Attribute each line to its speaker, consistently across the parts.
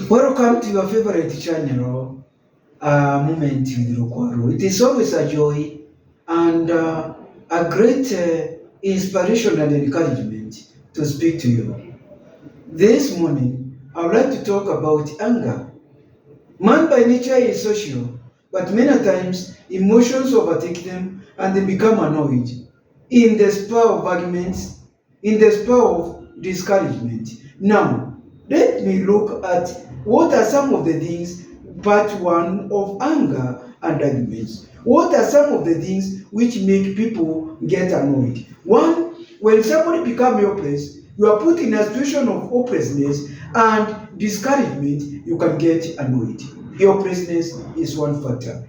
Speaker 1: Welcome to your favorite channel, Moment with Rukwaro. It is always a joy and a great inspiration and encouragement to speak to you. This morning, I would like to talk about anger. Man by nature is social, but many times emotions overtake them and they become annoyed. In the spur of arguments, in the spur of discouragement. Now, let me look at what are some of the things, part one of anger and arguments. What are some of the things which make people get annoyed? One, when somebody becomes helpless, you are put in a situation of hopelessness and discouragement, you can get annoyed. Helplessness is one factor.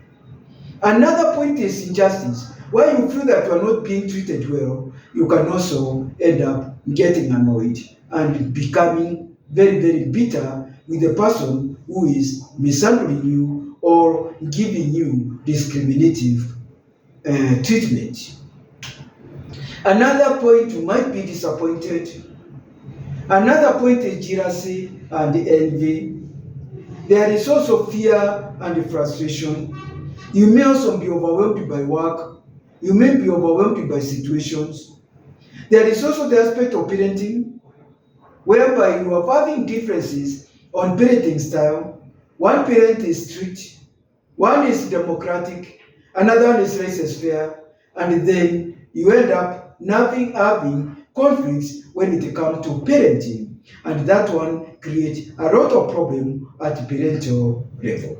Speaker 1: Another point is injustice. When you feel that you are not being treated well, you can also end up getting annoyed and becoming very, very bitter with the person who is mishandling you or giving you discriminative treatment. Another point, you might be disappointed. Another point is jealousy and envy. There is also fear and frustration. You may also be overwhelmed by work. You may be overwhelmed by situations. There is also the aspect of parenting, whereby you are having differences on parenting style. One parent is strict, one is democratic, another one is laissez-faire, and then you end up having conflicts when it comes to parenting, and that one creates a lot of problem at parental level.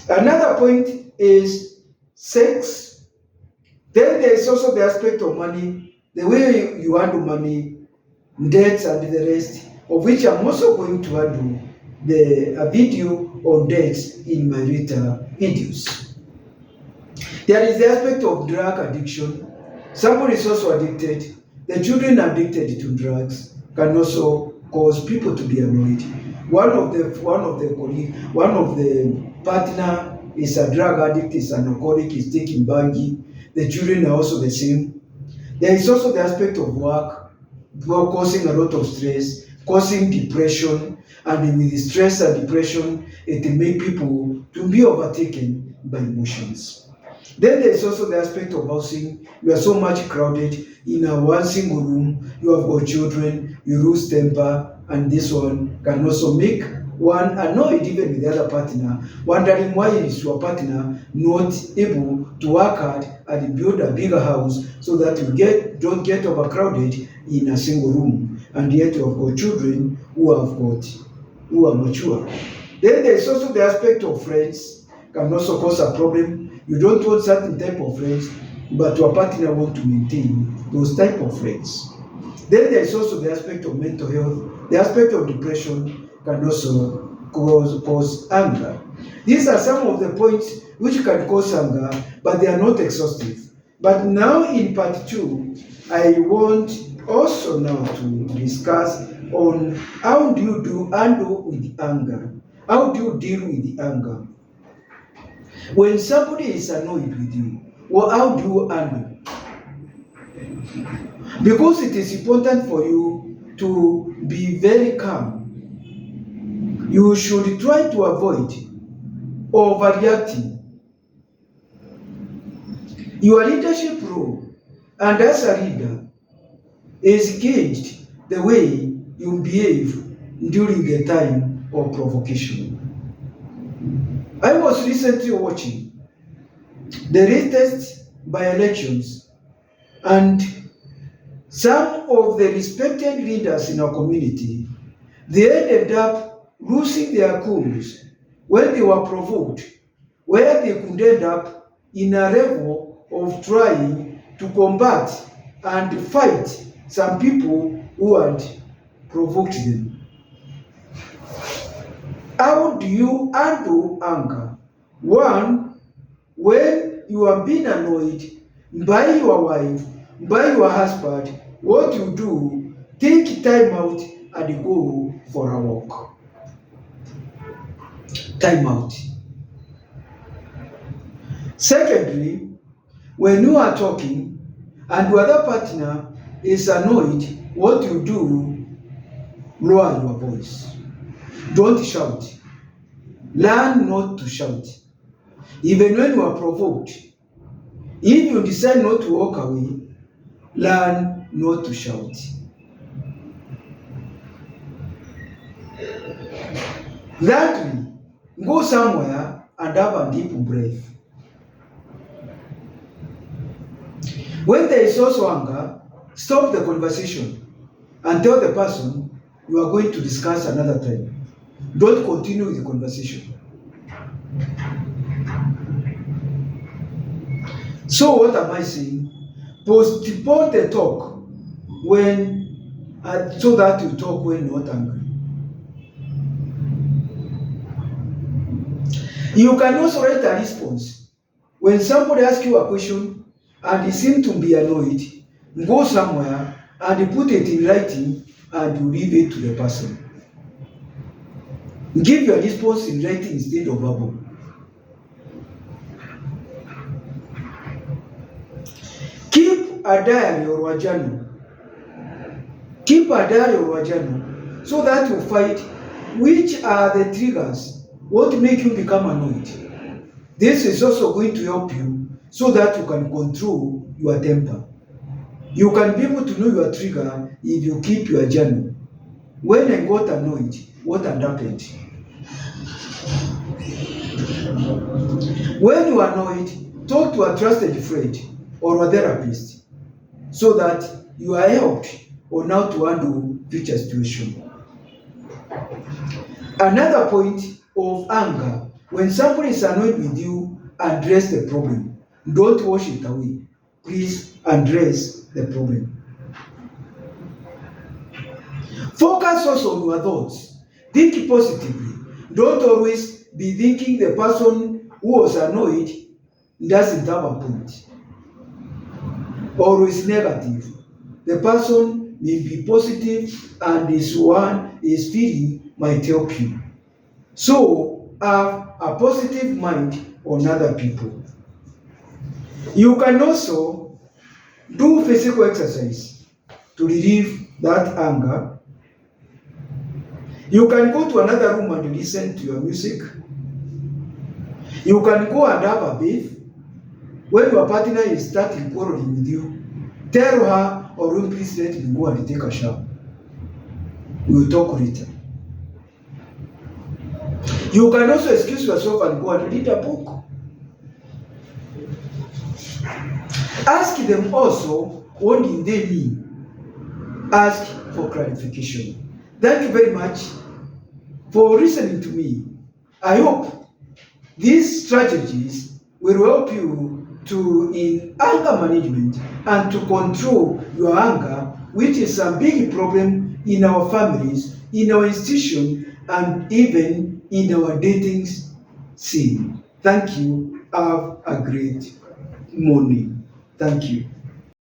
Speaker 1: Another point is sex. Then there is also the aspect of money, the way you handle money, debts, and the rest, of which I'm also going to handle a video on debts in my later videos. There is the aspect of drug addiction. Somebody is also addicted. The children addicted to drugs can also cause people to be annoyed. One of the partner is a drug addict, is an alcoholic, is taking bangi. The children are also the same. There is also the aspect of work causing a lot of stress, causing depression, and with stress and depression, it will make people to be overtaken by emotions. Then there is also the aspect of housing. You are so much crowded in a one single room. You have got children, you lose temper, and this one can also make one annoyed even with the other partner, wondering why is your partner not able to work hard and build a bigger house so that you don't get overcrowded in a single room, and yet you have got children who are mature. Then there is also the aspect of friends, can also cause a problem. You don't want certain type of friends, but your partner want to maintain those type of friends. Then there is also the aspect of mental health. The aspect of depression can also cause anger. These are some of the points which can cause anger, but they are not exhaustive. But now in part 2, I want also now to discuss on how do you handle with anger? How do you deal with the anger? When somebody is annoyed with you, well, how do you handle? Because it is important for you to be very calm. You should try to avoid overreacting. Your leadership role, and as a leader, is gauged the way you behave during a time of provocation. I was recently watching the latest by-elections, and some of the respected leaders in our community, they ended up losing their cools when they were provoked, where they could end up in a level of trying to combat and fight some people who had provoked them. How do you handle anger? One, when you are being annoyed by your wife, by your husband, what you do, take time out and go for a walk. Time out. Secondly, when you are talking and your other partner is annoyed, what you do, lower your voice. Don't shout. Learn not to shout. Even when you are provoked, if you decide not to walk away, learn not to shout. Thirdly, go somewhere and have a deep breath. When there is also anger, stop the conversation and tell the person you are going to discuss another time. Don't continue with the conversation. So what am I saying? Postpone the talk so that you talk when not angry. You can also write a response. When somebody asks you a question and you seem to be annoyed, go somewhere and put it in writing and you leave it to the person. Give your response in writing instead of verbal. Keep a diary or a journal. Keep a diary or a journal so that you find which are the triggers, what make you become annoyed. This is also going to help you so that you can control your temper. You can be able to know your trigger if you keep your journal. When I got annoyed, what had happened? When you are annoyed, talk to a trusted friend or a therapist so that you are helped on how to handle future situations. Another point of anger, when somebody is annoyed with you, address the problem. Don't wash it away. Please address the problem. Focus also on your thoughts. Think positively. Don't always be thinking the person who was annoyed doesn't have a point. Always negative. The person may be positive and this one is feeling might help you. So have a positive mind on other people. You can also do physical exercise to relieve that anger. You can go to another room and listen to your music. You can go and have a bath. When your partner is starting quarreling with you, tell her or please let me go and take a shower. We will talk later. You can also excuse yourself and go and read a book. Ask them also, what did they mean? Ask for clarification. Thank you very much for listening to me. I hope these strategies will help you in anger management and to control your anger, which is a big problem in our families, in our institution, and even in our dating scene. Thank you. Have a great morning. Thank you.